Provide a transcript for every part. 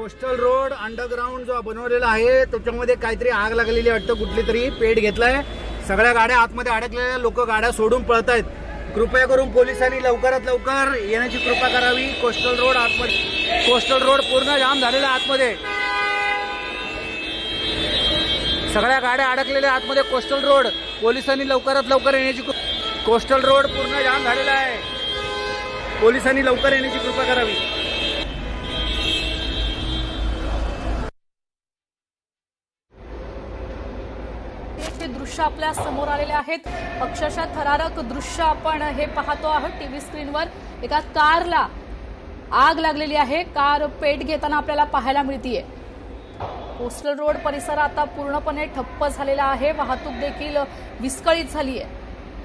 Coastal road underground जो बनवलेला आहे त्याच्यामध्ये काहीतरी आग लागलेली वाटतं, कुठली तरी पेट घेतलाय. सगळ्या गाड्या आतमध्ये अडकलेल्या, लोक गाड्या सोडून पळतायत. कृपया करून पोलिसांनी लवकरात लवकर येण्याची कृपा करावी. कोस्टल रोड आतमध्ये, कोस्टल रोड पूर्ण जाम झालेला आतमध्ये, सगळ्या गाड्या अडकलेल्या आतमध्ये. कोस्टल रोड पोलिसांनी लवकरात लवकर येण्याची, कोस्टल रोड पूर्ण जाम झालेला आहे, पोलिसांनी लवकर येण्याची कृपा करावी. हे दृश्य आपल्या समोर आलेले आहेत. अक्षरशः थरारक दृश्य आपण हे पाहतो आहोत टीव्ही स्क्रीनवर. एका कारला आग लागलेली आहे, कार पेट घेताना आपल्याला पाहायला मिळतीये. कोस्टल रोड परिसर आता पूर्णपणे ठप्प झालेला आहे, वाहतूक देखील विस्कळीत झाली आहे.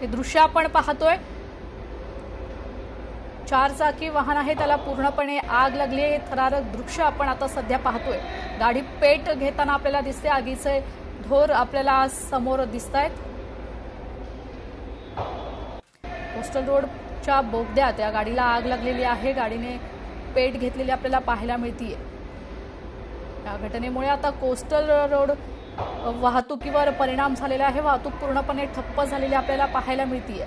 हे दृश्य आपण पाहतोय, 4 चाकी वाहन आहे त्याला पूर्णपणे आग लागली आहे. थरारक दृश्य आपण आता सध्या पाहतोय. गाडी पेट घेताना आपल्याला दिसते, आगीचे धोर आपल्याला समोर दिसत आहेत. कोस्टल रोडच्या बोगद्यात या गाडीला आग लागलेली आहे, गाडीने पेट घेतलेली आपल्याला पाहायला मिळतीये. या घटनेमुळे आता कोस्टल रोड वाहतुकीवर परिणाम झालेला आहे, वाहतूक पूर्णपणे ठप्प झालेली आपल्याला पाहायला मिळतीये.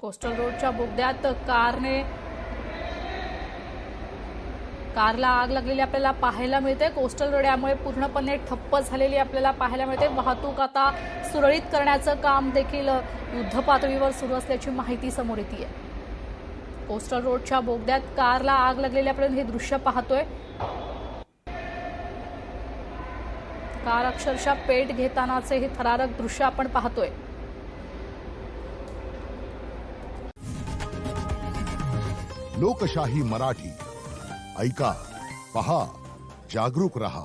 कोस्टल रोडच्या बोगद्यात कारला आग लागलेली आपल्याला पाहायला मिळते. कोस्टल रोड यामुळे पूर्णपणे ठप्प झालेली आपल्याला पाहायला मिळते. वाहतूक आता सुरळीत करण्याचं काम देखील युद्धपातळीवर सुरू असल्याची माहिती समोर येते. कोस्टल रोडच्या बोगद्यात कारला आग लागलेली आपल्याला हे दृश्य पाहतोय. कार अक्षरशः पेट घेतानाचे हे थरारक दृश्य आपण पाहतोय. लोकशाही मराठी ऐका, पहा, जागरूक रहा.